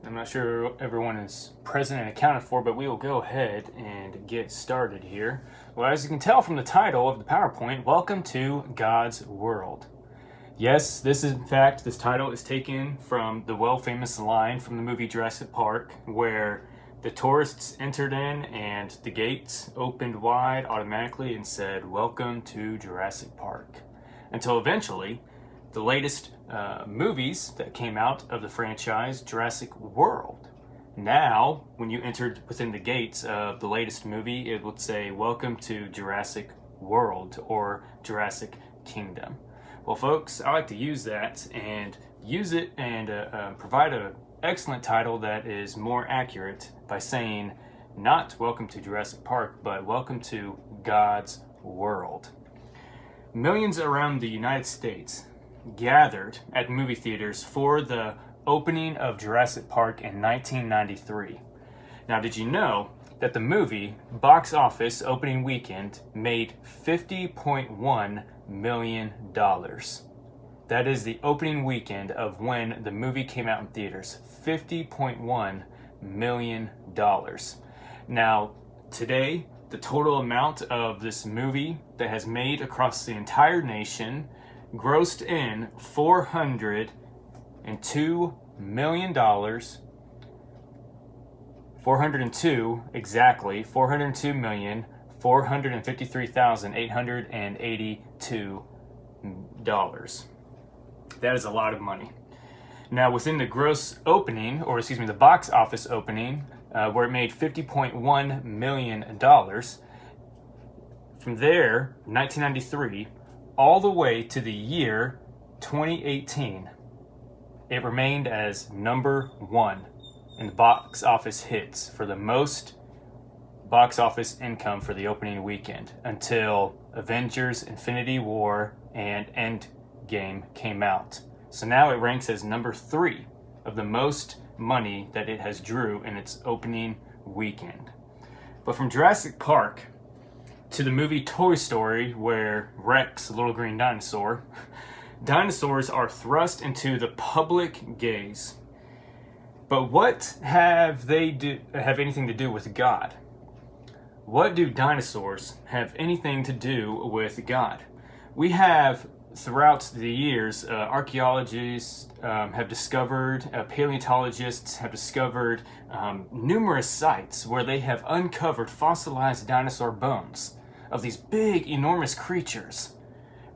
I'm not sure everyone is present and accounted for, but we will go ahead and get started here. Well, as you can tell from the title of the PowerPoint, welcome to God's World. Yes, this title is taken from the well-famous line from the movie Jurassic Park, where the tourists entered in and the gates opened wide automatically and said, "Welcome to Jurassic Park." Until eventually, the latest movies that came out of the franchise, Jurassic World. Now, when you entered within the gates of the latest movie, it would say, "Welcome to Jurassic World" or Jurassic Kingdom. Well, folks, I like to use that and provide an excellent title that is more accurate by saying not "Welcome to Jurassic Park," but "Welcome to God's World." Millions around the United States gathered at movie theaters for the opening of Jurassic Park in 1993. Now, did you know that the movie box office opening weekend made $50.1 million? That is the opening weekend of when the movie came out in theaters. $50.1 million. Now, today, the total amount of this movie that has made across the entire nation grossed in $402 million. $402,453,882. That is a lot of money. Now, within the the box office opening, where it made $50.1 million, from there, 1993, all the way to the year 2018, it remained as number one in the box office hits for the most box office income for the opening weekend until Avengers: Infinity War and Endgame came out. So now it ranks as number 3 of the most money that it has drew in its opening weekend. But from Jurassic Park to the movie Toy Story, where Rex, the little green dinosaur, dinosaurs are thrust into the public gaze. But what have anything to do with God? What do dinosaurs have anything to do with God? We have, throughout the years, archaeologists have discovered, paleontologists have discovered numerous sites where they have uncovered fossilized dinosaur bones of these big, enormous creatures.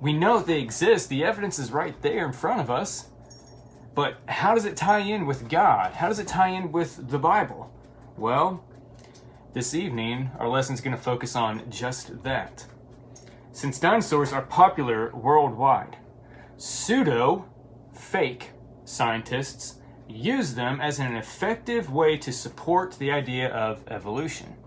We know they exist. The evidence is right there in front of us. But how does it tie in with God? How does it tie in with the Bible? Well, this evening, our lesson is going to focus on just that. Since dinosaurs are popular worldwide, pseudo-fake scientists use them as an effective way to support the idea of evolution.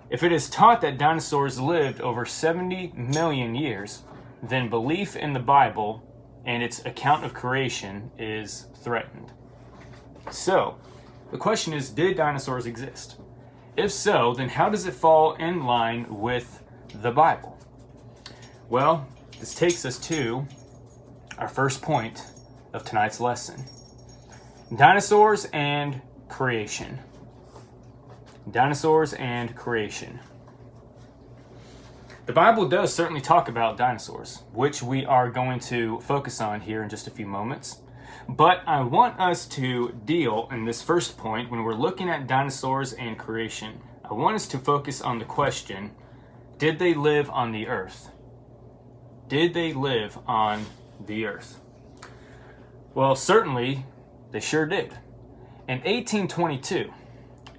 If it is taught that dinosaurs lived over 70 million years, then belief in the Bible and its account of creation is threatened. So, the question is, did dinosaurs exist? If so, then how does it fall in line with the Bible? Well, this takes us to our first point of tonight's lesson. Dinosaurs and creation. Dinosaurs and creation. The Bible does certainly talk about dinosaurs, which we are going to focus on here in just a few moments. But I want us to deal in this first point, when we're looking at dinosaurs and creation, I want us to focus on the question, did they live on the earth? Did they live on the earth? Well, certainly they sure did. In 1822,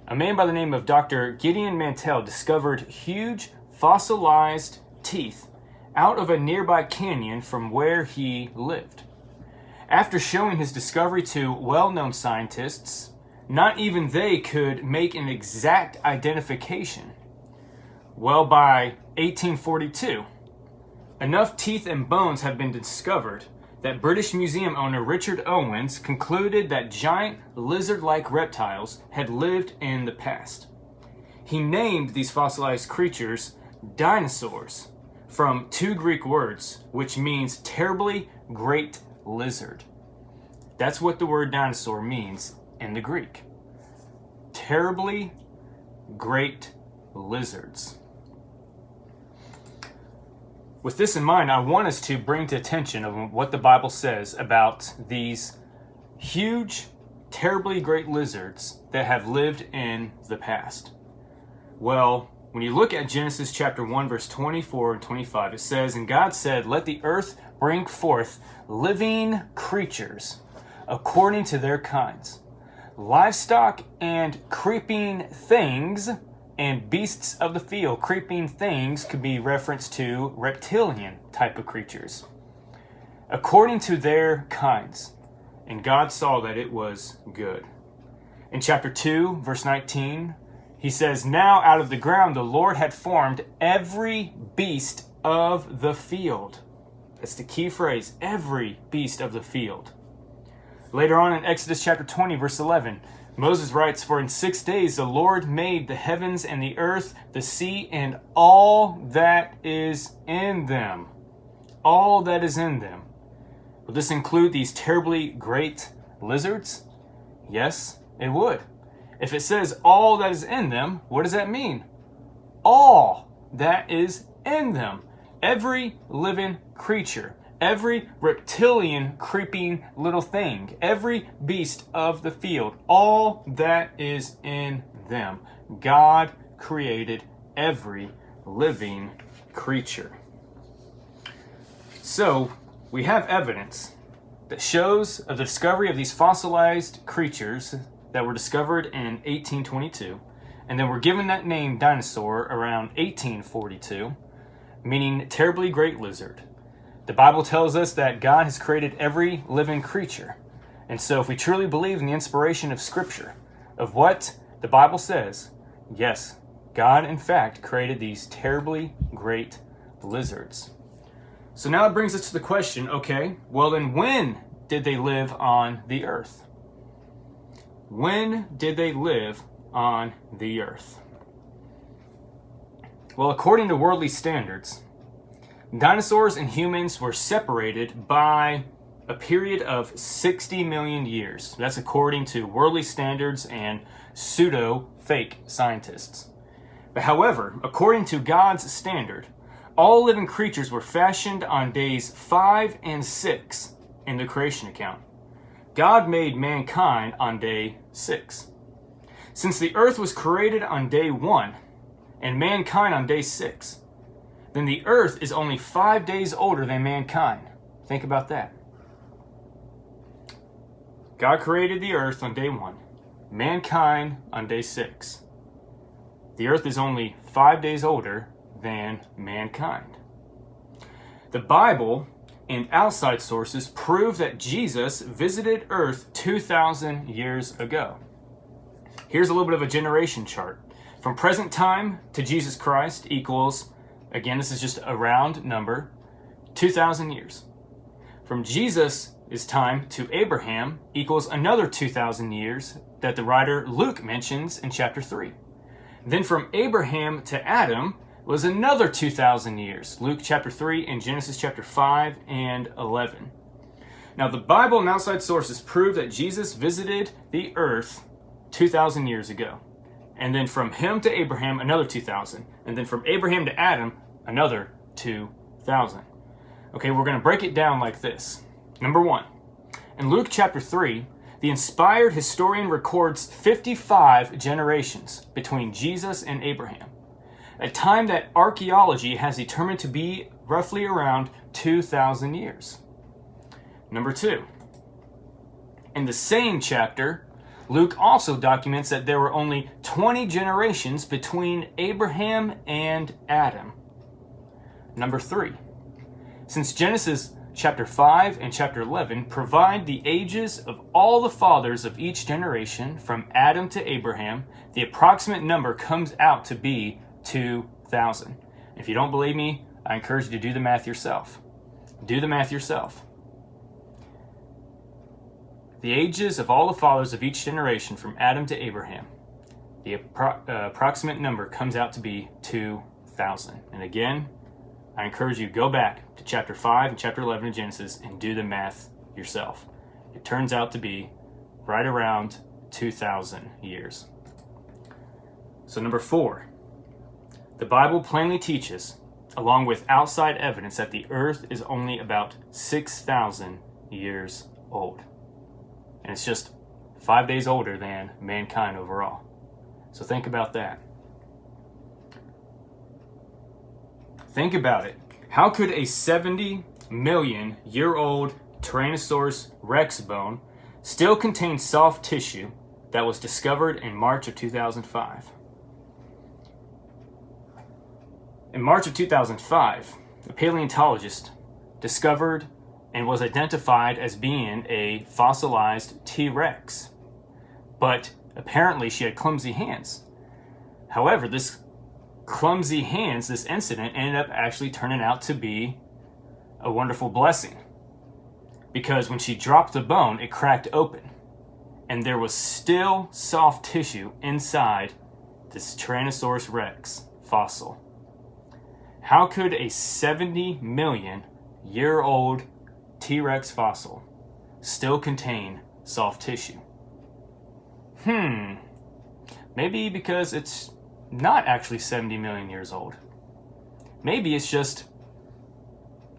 a man by the name of Dr. Gideon Mantell discovered huge fossilized teeth out of a nearby canyon from where he lived. After showing his discovery to well-known scientists, not even they could make an exact identification. Well, by 1842, enough teeth and bones had been discovered that British Museum owner Richard Owens concluded that giant lizard-like reptiles had lived in the past. He named these fossilized creatures dinosaurs, from 2 Greek words, which means terribly great lizard. That's what the word dinosaur means in the Greek. Terribly great lizards. With this in mind, I want us to bring to attention of what the Bible says about these huge, terribly great lizards that have lived in the past. Well, when you look at Genesis chapter 1, verse 24 and 25, it says, "And God said, let the earth bring forth living creatures according to their kinds, livestock and creeping things, and beasts of the field." Creeping things could be referenced to reptilian type of creatures. "According to their kinds. And God saw that it was good." In chapter 2, verse 19, he says, "Now out of the ground the Lord had formed every beast of the field." That's the key phrase, every beast of the field. Later on in Exodus chapter 20, verse 11, Moses writes, "For in 6 days the Lord made the heavens and the earth, the sea, and all that is in them." All that is in them. Would this include these terribly great lizards? Yes, it would. If it says all that is in them, what does that mean? All that is in them. Every living creature, every reptilian creeping little thing, every beast of the field, all that is in them. God created every living creature. So, we have evidence that shows of the discovery of these fossilized creatures that were discovered in 1822, and then were given that name dinosaur around 1842, meaning terribly great lizard. The Bible tells us that God has created every living creature. And so if we truly believe in the inspiration of Scripture, of what the Bible says, yes, God in fact created these terribly great lizards. So now it brings us to the question, okay, well then when did they live on the earth? When did they live on the earth? Well, according to worldly standards, dinosaurs and humans were separated by a period of 60 million years. That's according to worldly standards and pseudo-fake scientists. But however, according to God's standard, all living creatures were fashioned on days 5 and 6 in the creation account. God made mankind on day 6. Since the earth was created on day 1 and mankind on day 6, then the earth is only 5 days older than mankind. Think about that. God created the earth on day 1, mankind on day 6. The earth is only 5 days older than mankind. The Bible and outside sources prove that Jesus visited Earth 2,000 years ago. Here's a little bit of a generation chart. From present time to Jesus Christ equals, again, this is just a round number, 2,000 years. From Jesus' time to Abraham equals another 2,000 years that the writer Luke mentions in chapter 3. Then from Abraham to Adam was another 2,000 years. Luke chapter 3 and Genesis chapter 5 and 11. Now the Bible and outside sources prove that Jesus visited the earth 2,000 years ago. And then from him to Abraham, another 2,000. And then from Abraham to Adam, another 2,000. Okay, we're going to break it down like this. Number 1, in Luke chapter 3, the inspired historian records 55 generations between Jesus and Abraham, a time that archaeology has determined to be roughly around 2,000 years. Number 2, in the same chapter, Luke also documents that there were only 20 generations between Abraham and Adam. Number 3, since Genesis chapter 5 and chapter 11 provide the ages of all the fathers of each generation from Adam to Abraham, the approximate number comes out to be 2,000. If you don't believe me, I encourage you to do the math yourself. Do the math yourself. The ages of all the fathers of each generation from Adam to Abraham, the approximate number comes out to be 2,000. And again, I encourage you to go back to chapter 5 and chapter 11 of Genesis and do the math yourself. It turns out to be right around 2,000 years. So number 4, the Bible plainly teaches, along with outside evidence, that the earth is only about 6,000 years old. And it's just 5 days older than mankind overall. So think about that. Think about it. How could a 70 million year old Tyrannosaurus Rex bone still contain soft tissue that was discovered in March of 2005? In March of 2005, a paleontologist discovered and was identified as being a fossilized T-Rex. But apparently she had clumsy hands. However, this clumsy hands, this incident, ended up actually turning out to be a wonderful blessing. Because when she dropped the bone, it cracked open. And there was still soft tissue inside this Tyrannosaurus Rex fossil. How could a 70 million year old T-Rex fossil still contain soft tissue? Maybe because it's not actually 70 million years old. Maybe it's just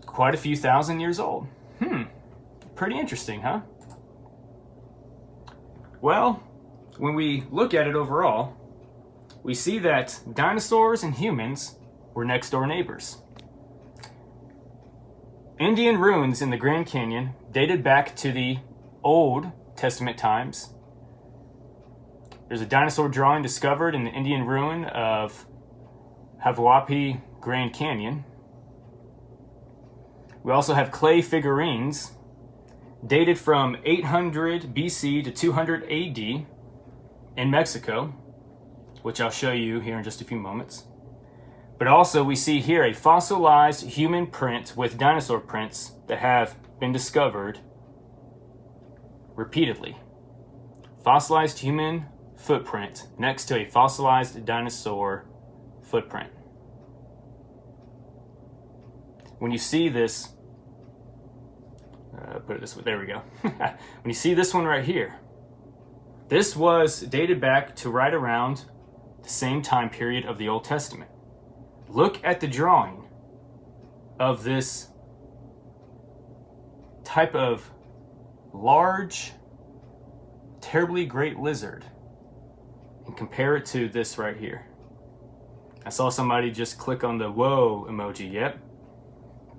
quite a few thousand years old. Pretty interesting, huh? Well, when we look at it overall, we see that dinosaurs and humans were next door neighbors. Indian ruins in the Grand Canyon dated back to the Old Testament times. There's a dinosaur drawing discovered in the Indian ruin of Hawaii Grand Canyon. We also have clay figurines dated from 800 BC to 200 AD in Mexico, which I'll show you here in just a few moments. But also we see here a fossilized human print with dinosaur prints that have been discovered repeatedly. Fossilized human footprint next to a fossilized dinosaur footprint. When you see this, put it this way, there we go. When you see this one right here, this was dated back to right around the same time period of the Old Testament. Look at the drawing of this type of large, terribly great lizard and compare it to this right here. I saw somebody just click on the whoa emoji. Yep.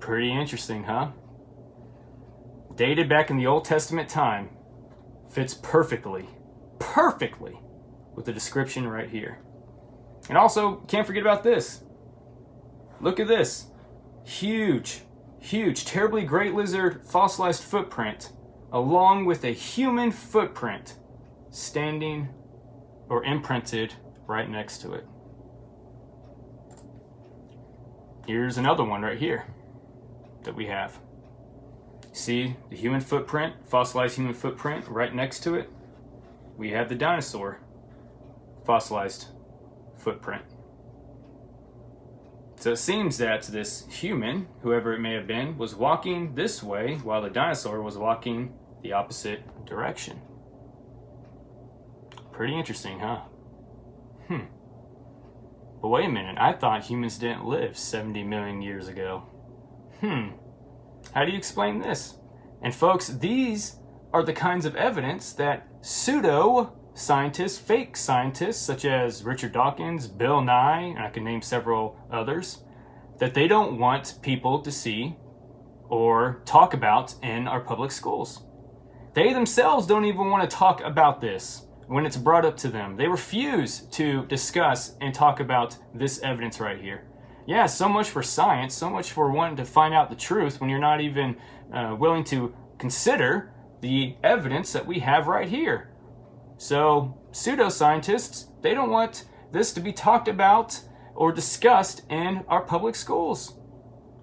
Pretty interesting, huh? Dated back in the Old Testament time, fits perfectly with the description right here. And also, can't forget about this. Look at this. Huge, terribly great lizard fossilized footprint, along with a human footprint standing or imprinted right next to it. Here's another one right here that we have. See the human footprint, fossilized human footprint right next to it? We have the dinosaur fossilized footprint. So it seems that this human, whoever it may have been, was walking this way while the dinosaur was walking the opposite direction. Pretty interesting, huh? But wait a minute, I thought humans didn't live 70 million years ago. How do you explain this? And folks, these are the kinds of evidence that pseudo-scientists, fake scientists, such as Richard Dawkins, Bill Nye, and I can name several others, that they don't want people to see or talk about in our public schools. They themselves don't even want to talk about this when it's brought up to them. They refuse to discuss and talk about this evidence right here. Yeah, so much for science, so much for wanting to find out the truth when you're not even willing to consider the evidence that we have right here. So, pseudoscientists, they don't want this to be talked about or discussed in our public schools.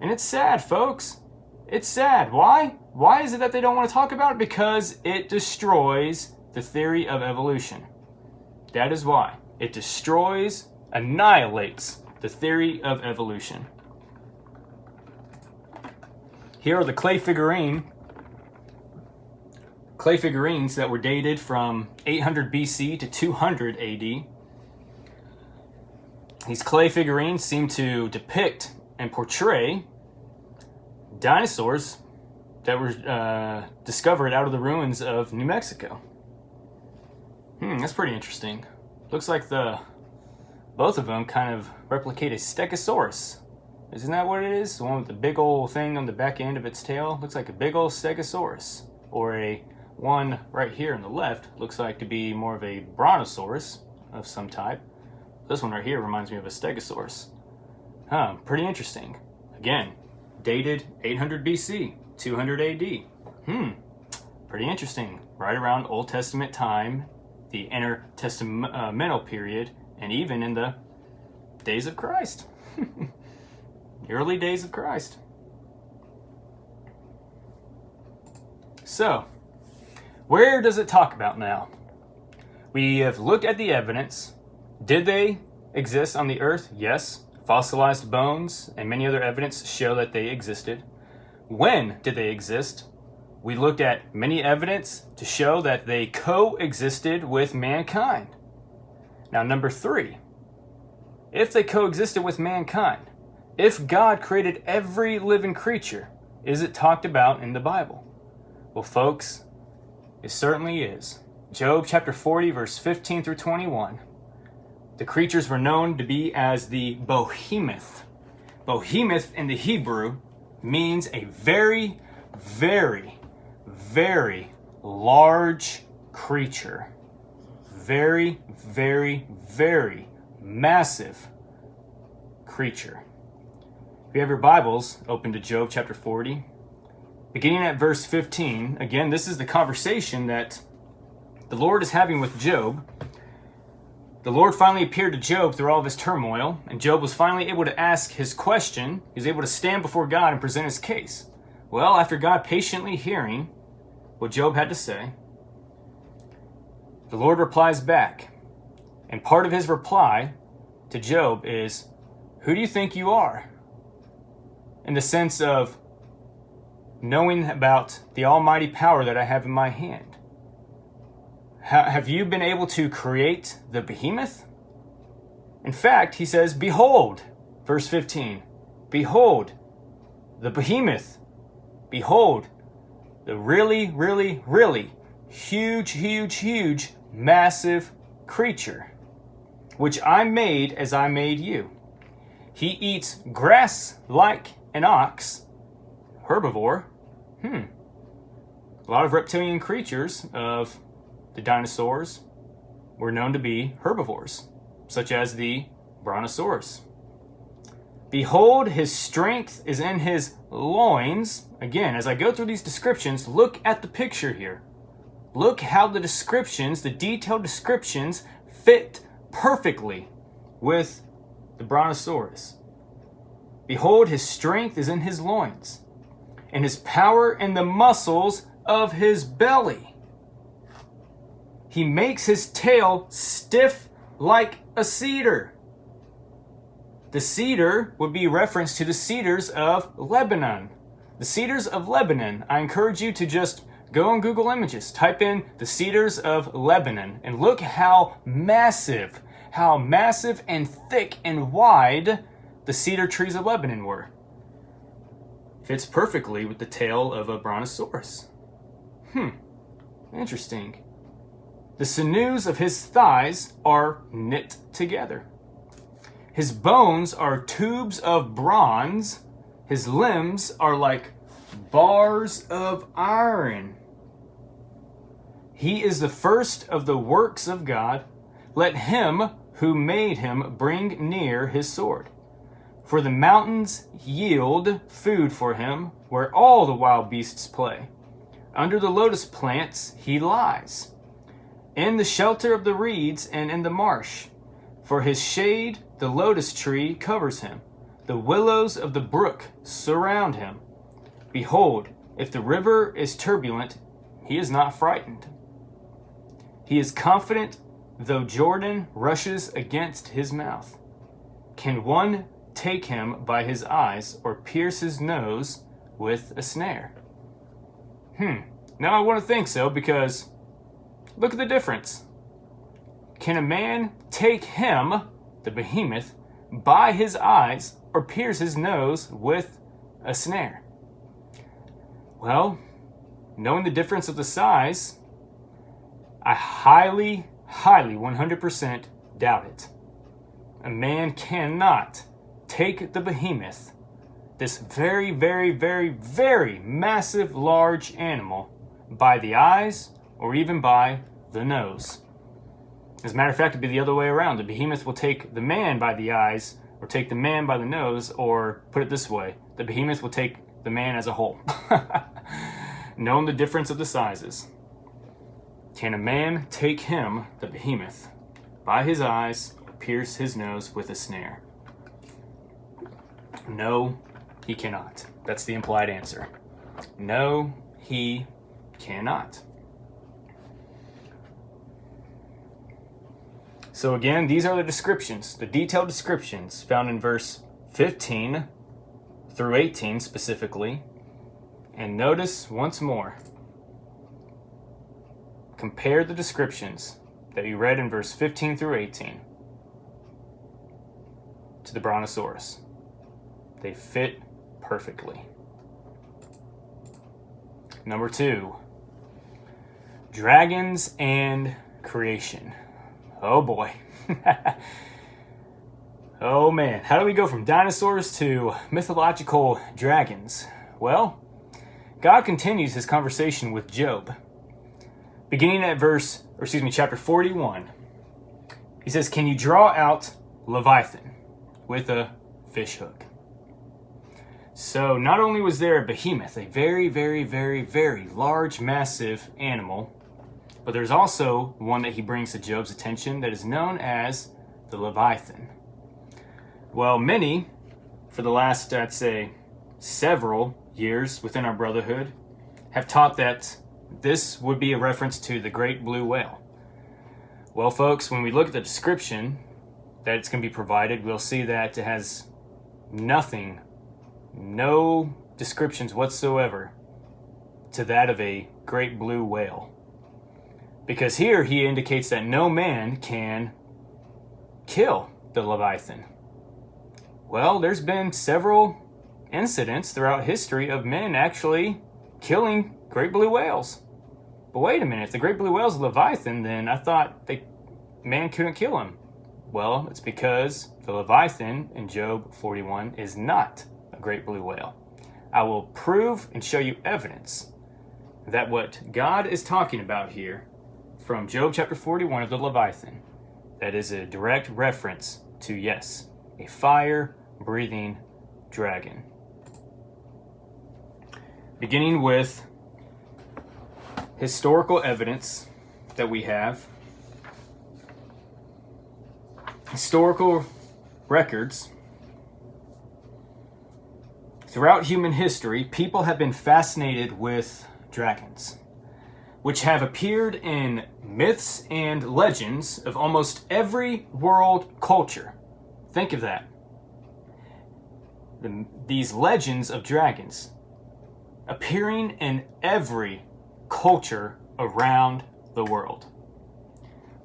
And it's sad, folks. It's sad. Why? Why is it that they don't want to talk about it? Because it destroys the theory of evolution. That is why. It destroys, annihilates the theory of evolution. Here are the clay clay figurines that were dated from 800 BC to 200 AD. These clay figurines seem to depict and portray dinosaurs that were discovered out of the ruins of New Mexico. That's pretty interesting. Looks like both of them kind of replicate a stegosaurus. Isn't that what it is? The one with the big old thing on the back end of its tail? Looks like a big old stegosaurus. Or one right here on the left looks like to be more of a brontosaurus of some type. This one right here reminds me of a stegosaurus. Pretty interesting. Again, dated 800 BC, 200 AD. Pretty interesting. Right around Old Testament time, the intertestamental period, and even in the days of Christ. The early days of Christ. So, where does it talk about now? We have looked at the evidence. Did they exist on the earth? Yes. Fossilized bones and many other evidence show that they existed. When did they exist? We looked at many evidence to show that they coexisted with mankind. Now, number 3, if they coexisted with mankind, if God created every living creature, is it talked about in the Bible? Well, folks, it certainly is. Job chapter 40, verse 15 through 21. The creatures were known to be as the Behemoth. Behemoth in the Hebrew means a very, very, very large creature. Very, very, very massive creature. If you have your Bibles, open to Job chapter 40. Beginning at verse 15, again, this is the conversation that the Lord is having with Job. The Lord finally appeared to Job through all of his turmoil, and Job was finally able to ask his question. He was able to stand before God and present his case. Well, after God patiently hearing what Job had to say, the Lord replies back. And part of his reply to Job is, who do you think you are? In the sense of knowing about the almighty power that I have in my hand. Have you been able to create the behemoth? In fact, he says, behold, verse 15, behold, the behemoth, behold, the really, really, really huge, massive creature, which I made as I made you. He eats grass like an ox, herbivore. A lot of reptilian creatures of the dinosaurs were known to be herbivores, such as the brontosaurus. Behold, his strength is in his loins. Again, as I go through these descriptions, look at the picture here. Look how the descriptions, the detailed descriptions, fit perfectly with the brontosaurus. Behold, his strength is in his loins, and his power in the muscles of his belly. He makes his tail stiff like a cedar. The cedar would be reference to the cedars of Lebanon. The cedars of Lebanon. I encourage you to just go on Google Images, type in the cedars of Lebanon, and look how massive and thick and wide the cedar trees of Lebanon were. Fits perfectly with the tail of a brontosaurus. Interesting. The sinews of his thighs are knit together. His bones are tubes of bronze. His limbs are like bars of iron. He is the first of the works of God. Let him who made him bring near his sword. For the mountains yield food for him, where all the wild beasts play. Under the lotus plants he lies, in the shelter of the reeds and in the marsh. For his shade the lotus tree covers him. The willows of the brook surround him. Behold, if the river is turbulent, he is not frightened. He is confident, though Jordan rushes against his mouth. Can one take him by his eyes or pierce his nose with a snare? Now I want to think so, because look at the difference. Can a man take him, the behemoth, by his eyes or pierce his nose with a snare? Well, knowing the difference of the size, I highly, 100% doubt it. A man cannot take the behemoth, this very, very massive, large animal, by the eyes or even by the nose. As a matter of fact, it'd be the other way around. The behemoth will take the man by the eyes or take the man by the nose, or put it this way, the behemoth will take the man as a whole. Knowing the difference of the sizes. Can a man take him, the behemoth, by his eyes or pierce his nose with a snare? No, he cannot. That's the implied answer. No, he cannot. So again, these are the descriptions, the detailed descriptions found in verse 15 through 18 specifically. And notice once more, compare the descriptions that you read in verse 15 through 18 to the Brontosaurus. They fit perfectly. Number 2, dragons and creation. Oh boy. Oh man, how do we go from dinosaurs to mythological dragons? Well, God continues his conversation with Job. Beginning at chapter 41. He says, "Can you draw out Leviathan with a fish hook?" So not only was there a behemoth, a very, very large, massive animal, but there's also one that he brings to Job's attention that is known as the Leviathan. Well, many, for the last, I'd say, several years within our brotherhood, have taught that this would be a reference to the great blue whale. Well, folks, when we look at the description that it's going to be provided, we'll see that it has nothing, no descriptions whatsoever to that of a great blue whale. Because here he indicates that no man can kill the Leviathan. Well, there's been several incidents throughout history of men actually killing great blue whales. But wait a minute, if the great blue whale's a Leviathan, then I thought man couldn't kill him. Well, it's because the Leviathan in Job 41 is not a great blue whale. I will prove and show you evidence that what God is talking about here from Job chapter 41 of the Leviathan, that is a direct reference to, yes, a fire-breathing dragon. Beginning with historical evidence that we have, historical records. Throughout human history, people have been fascinated with dragons, which have appeared in myths and legends of almost every world culture. Think of that. These legends of dragons appearing in every culture around the world.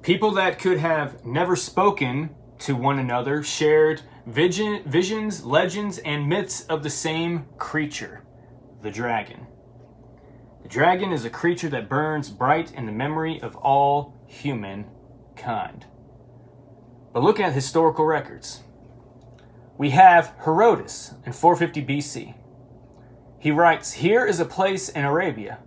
People that could have never spoken to one another shared visions, legends, and myths of the same creature, the dragon. The dragon is a creature that burns bright in the memory of all humankind. But look at historical records. We have Herodotus in 450 BC. He writes, "Here is a place in Arabia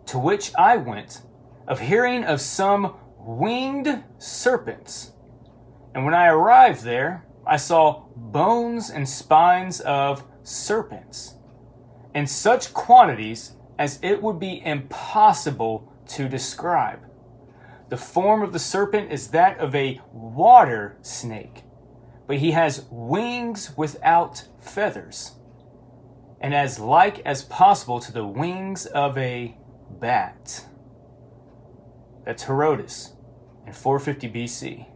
to which I went, of hearing of some winged serpents. And when I arrived there, I saw bones and spines of serpents, in such quantities as it would be impossible to describe. The form of the serpent is that of a water snake, but he has wings without feathers, and as like as possible to the wings of a bat." That's Herodotus in 450 BC.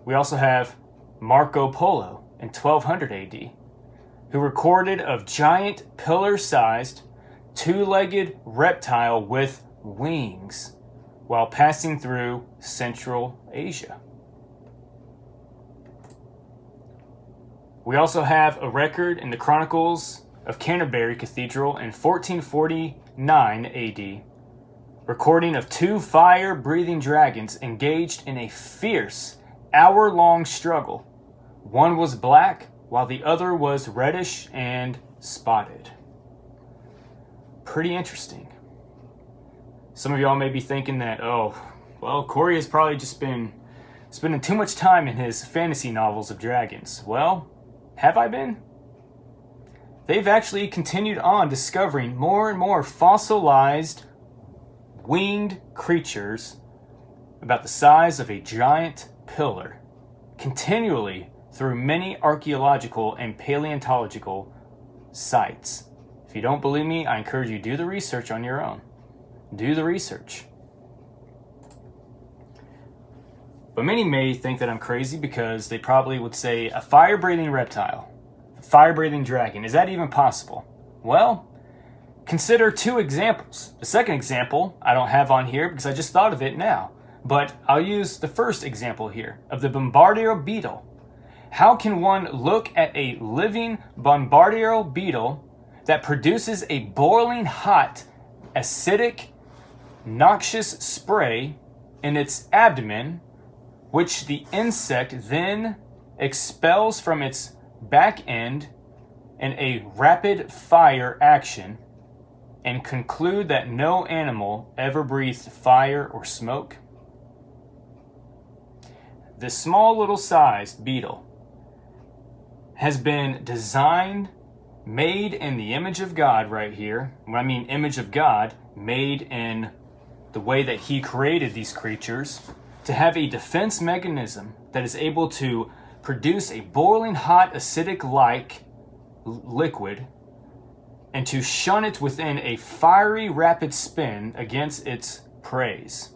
We also have Marco Polo in 1200 AD, who recorded of giant pillar-sized two-legged reptile with wings while passing through Central Asia. We also have a record in the Chronicles of Canterbury Cathedral in 1449 AD, recording of two fire-breathing dragons engaged in a fierce, hour-long struggle. One was black, while the other was reddish and spotted. Pretty interesting. Some of y'all may be thinking that, oh, well, Corey has probably just been spending too much time in his fantasy novels of dragons. Well, have I been? They've actually continued on discovering more and more fossilized winged creatures about the size of a giant pillar, continually through many archaeological and paleontological sites. If you don't believe me, I encourage you to do the research on your own. Do the research. But many may think that I'm crazy because they probably would say a fire-breathing reptile, a fire-breathing dragon. Is that even possible? Well, consider two examples. The second example I don't have on here because I just thought of it now. But I'll use the first example here of the Bombardiro beetle. How can one look at a living Bombardiro beetle that produces a boiling hot, acidic, noxious spray in its abdomen, which the insect then expels from its back end in a rapid fire action, and conclude that no animal ever breathed fire or smoke? This small little sized beetle has been designed, made in the image of God right here. When I mean image of God, made in the way that He created these creatures, to have a defense mechanism that is able to produce a boiling hot acidic-like liquid and to shun it within a fiery rapid spin against its preys.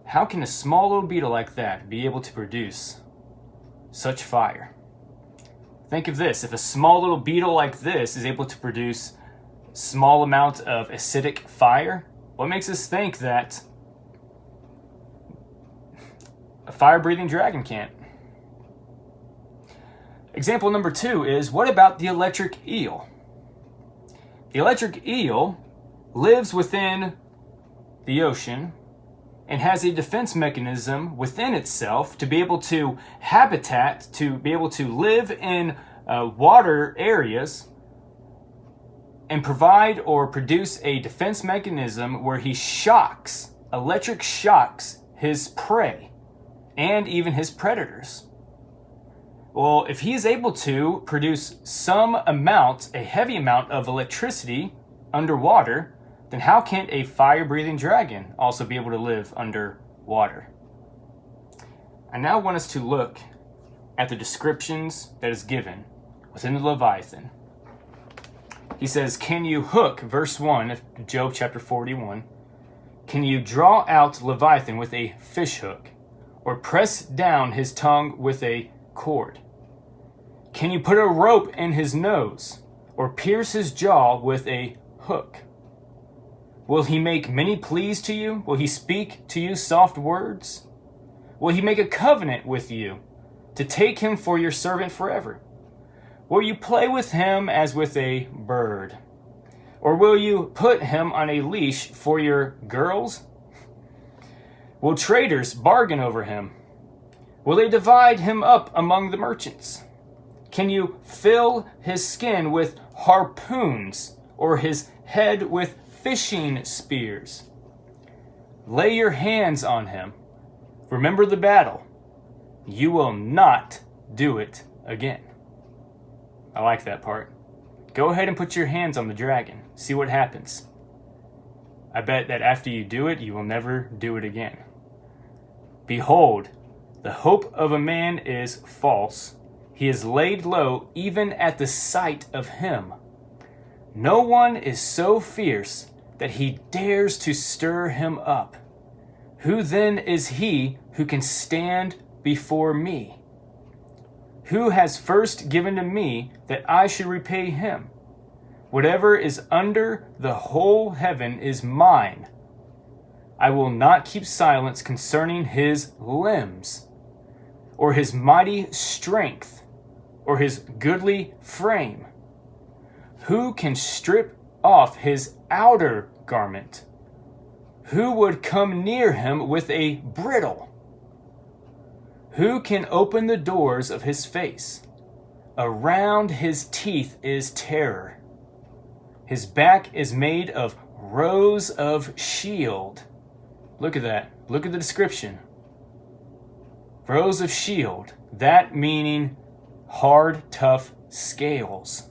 How can a small little beetle like that be able to produce such fire? Think of this. If a small little beetle like this is able to produce small amount of acidic fire, what makes us think that a fire-breathing dragon can't? Example number 2 is, what about the electric eel? The electric eel lives within the ocean and has a defense mechanism within itself to be able to habitat, to be able to live in water areas and provide or produce a defense mechanism where he electric shocks his prey and even his predators. Well, if he is able to produce some amount, a heavy amount of electricity underwater, then how can't a fire-breathing dragon also be able to live underwater? I now want us to look at the descriptions that is given within the Leviathan. He says, can you hook, verse 1 of Job chapter 41, can you draw out Leviathan with a fish hook, or press down his tongue with a cord? Can you put a rope in his nose, or pierce his jaw with a hook? Will he make many pleas to you? Will he speak to you soft words? Will he make a covenant with you to take him for your servant forever? Will you play with him as with a bird? Or will you put him on a leash for your girls? Will traders bargain over him? Will they divide him up among the merchants? Can you fill his skin with harpoons, or his head with fishing spears? Lay your hands on him. Remember the battle. You will not do it again. I like that part. Go ahead and put your hands on the dragon. See what happens. I bet that after you do it, you will never do it again. Behold, the hope of a man is false. He is laid low even at the sight of him. No one is so fierce that he dares to stir him up. Who then is he who can stand before me? Who has first given to me that I should repay him? Whatever is under the whole heaven is mine. I will not keep silence concerning his limbs, or his mighty strength, or his goodly frame. Who can strip off his outer garment? Who would come near him with a bridle? Who can open the doors of his face? Around his teeth is terror. His back is made of rows of shield. Look at that. Look at the description. Rows of shield. That meaning hard, tough scales.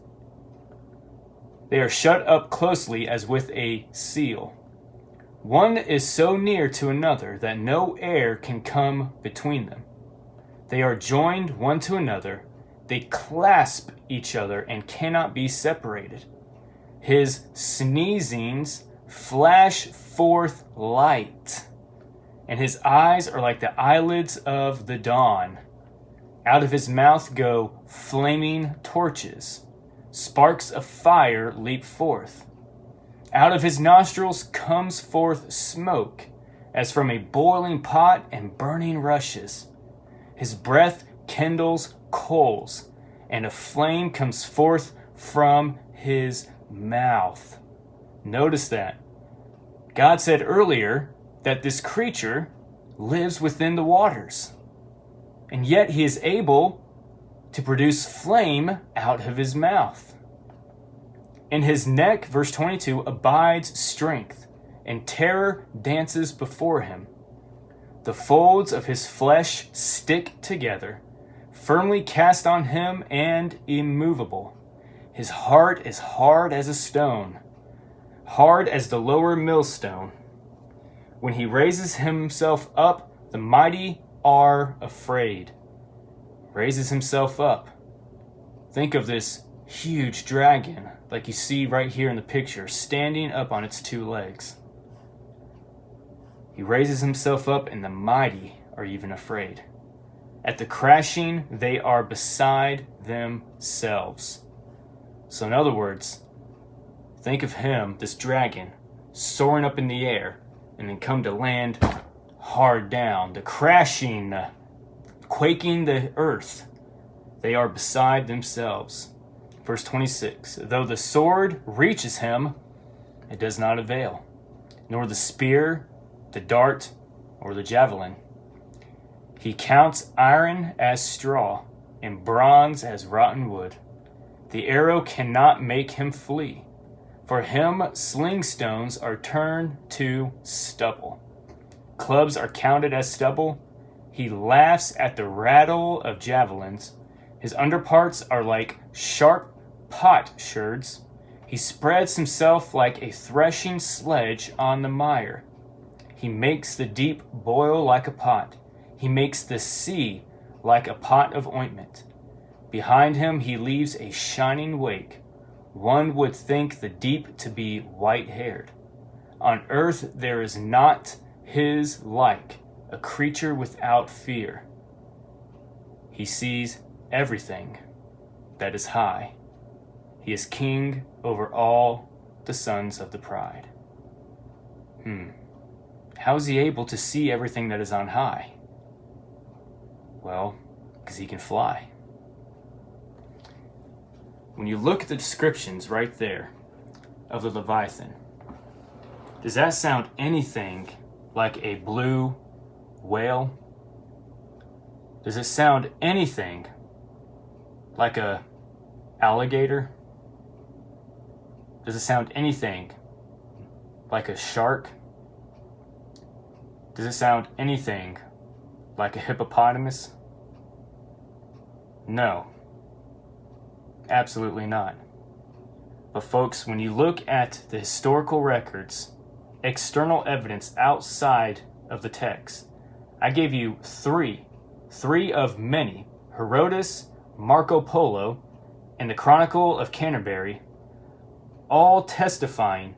They are shut up closely as with a seal. One is so near to another that no air can come between them. They are joined one to another. They clasp each other and cannot be separated. His sneezings flash forth light, and his eyes are like the eyelids of the dawn. Out of his mouth go flaming torches. Sparks of fire leap forth. Out of his nostrils comes forth smoke, as from a boiling pot and burning rushes. His breath kindles coals, and a flame comes forth from his mouth. Notice that. God said earlier that this creature lives within the waters, and yet he is able to produce flame out of his mouth. In his neck, verse 22, abides strength, and terror dances before him. The folds of his flesh stick together, firmly cast on him and immovable. His heart is hard as a stone, hard as the lower millstone. When he raises himself up, the mighty are afraid. Raises himself up. Think of this huge dragon, like you see right here in the picture, standing up on its two legs. He raises himself up, and the mighty are even afraid. At the crashing, they are beside themselves. So in other words, think of him, this dragon, soaring up in the air, and then come to land hard down. The crashing, quaking the earth. They are beside themselves. Verse 26, though the sword reaches him, it does not avail, nor the spear, the dart, or the javelin. He counts iron as straw, and bronze as rotten wood. The arrow cannot make him flee. For him sling stones are turned to stubble. Clubs are counted as stubble. He laughs at the rattle of javelins. His underparts are like sharp potsherds. He spreads himself like a threshing sledge on the mire. He makes the deep boil like a pot. He makes the sea like a pot of ointment. Behind him he leaves a shining wake. One would think the deep to be white-haired. On earth there is not his like, a creature without fear. He sees everything that is high. He is king over all the sons of the pride. How is he able to see everything that is on high? Well, because he can fly. When you look at the descriptions right there of the Leviathan, does that sound anything like a blue whale? Does it sound anything like a alligator? Does it sound anything like a shark? Does it sound anything like a hippopotamus? No. Absolutely not. But folks, when you look at the historical records, external evidence outside of the text, I gave you three of many, Herodotus, Marco Polo, and the Chronicle of Canterbury, all testifying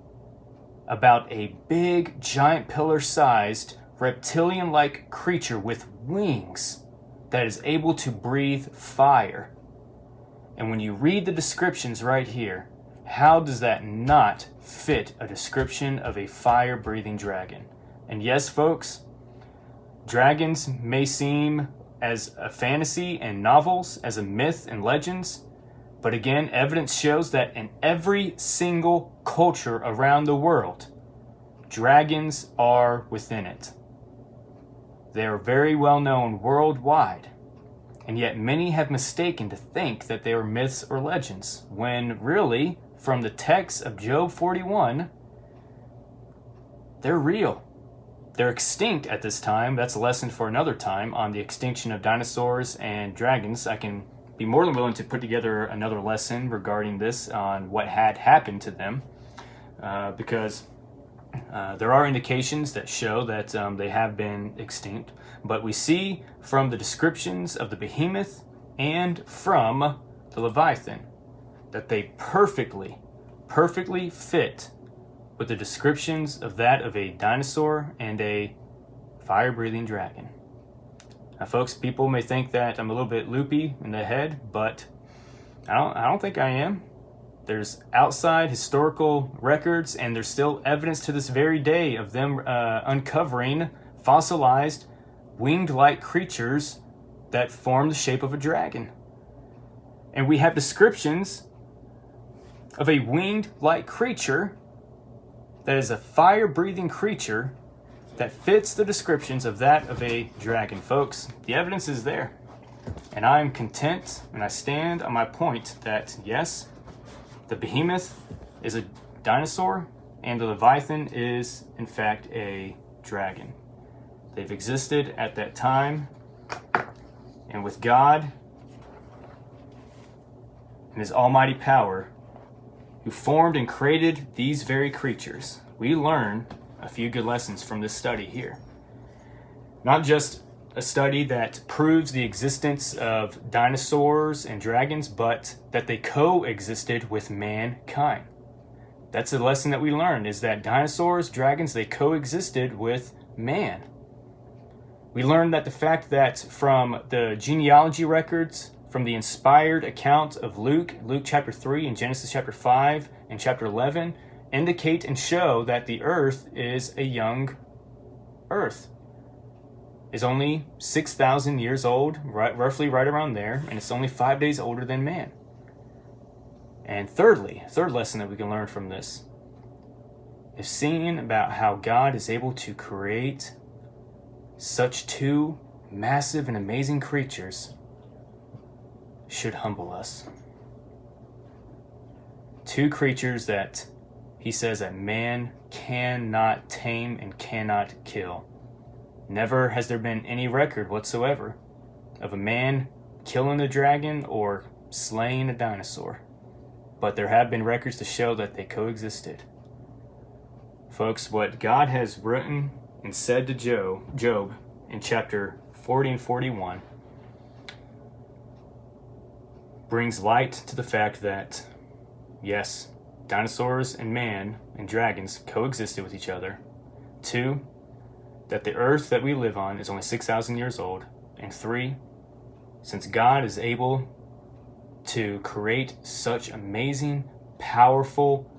about a big, giant pillar-sized, reptilian-like creature with wings that is able to breathe fire. And when you read the descriptions right here, How does that not fit a description of a fire-breathing dragon? And yes, folks, dragons may seem as a fantasy in novels, as a myth in legends, but again, evidence shows that in every single culture around the world, dragons are within it. They are very well known worldwide, and yet many have mistaken to think that they are myths or legends, when really, from the text of Job 41, they're real. They're extinct at this time. That's a lesson for another time on the extinction of dinosaurs and dragons. I can be more than willing to put together another lesson regarding this on what had happened to them, because there are indications that show that they have been extinct. But we see from the descriptions of the Behemoth and from the Leviathan that they perfectly fit with the descriptions of that of a dinosaur and a fire-breathing dragon. Now, folks, people may think that I'm a little bit loopy in the head, but I don't think I am. There's outside historical records, and there's still evidence to this very day of them uncovering fossilized winged-like creatures that form the shape of a dragon. And we have descriptions of a winged-like creature that is a fire-breathing creature that fits the descriptions of that of a dragon. Folks, the evidence is there. And I am content, and I stand on my point that, yes, the Behemoth is a dinosaur, and the Leviathan is, in fact, a dragon. They've existed at that time, and with God and His almighty power, who formed and created these very creatures, we learn a few good lessons from this study here. Not just a study that proves the existence of dinosaurs and dragons, but that they coexisted with mankind. That's a lesson that we learned, is that dinosaurs, dragons, they coexisted with man. We learned that the fact that from the genealogy records, from the inspired account of Luke chapter 3 and Genesis chapter 5 and chapter 11, indicate and show that the earth is a young earth. Is only 6,000 years old, roughly right around there, and it's only 5 days older than man. And thirdly, third lesson that we can learn from this is seeing about how God is able to create such two massive and amazing creatures should humble us. Two creatures that He says that man cannot tame and cannot kill. Never has there been any record whatsoever of a man killing a dragon or slaying a dinosaur. But there have been records to show that they coexisted. Folks, what God has written and said to Job in chapter 40 and 41 brings light to the fact that, yes, dinosaurs and man and dragons coexisted with each other. 2, that the earth that we live on is only 6,000 years old. And 3, since God is able to create such amazing, powerful,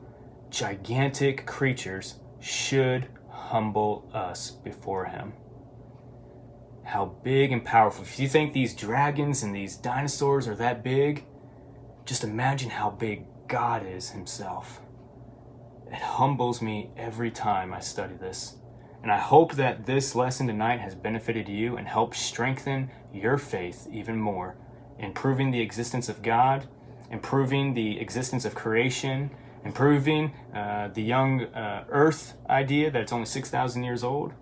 gigantic creatures, should humble us before Him. How big and powerful. If you think these dragons and these dinosaurs are that big, just imagine how big God is Himself. It humbles me every time I study this. And I hope that this lesson tonight has benefited you and helped strengthen your faith even more in proving the existence of God, in proving the existence of creation, in proving the young earth idea that it's only 6,000 years old,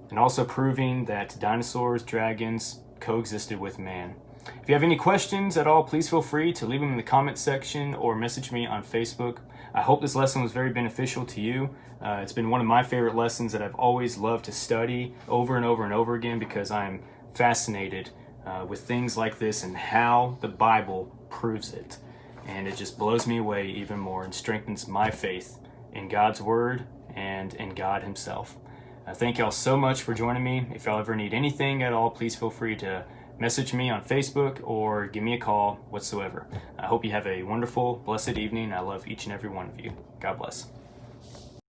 and also proving that dinosaurs, dragons coexisted with man. If you have any questions at all, please feel free to leave them in the comment section or message me on Facebook. I hope this lesson was very beneficial to you. It's been one of my favorite lessons that I've always loved to study over and over and over again, because I'm fascinated with things like this and how the Bible proves it. And it just blows me away even more and strengthens my faith in God's Word and in God Himself. Thank y'all so much for joining me. If y'all ever need anything at all, please feel free to message me on Facebook or give me a call whatsoever. I hope you have a wonderful, blessed evening. I love each and every one of you. God bless.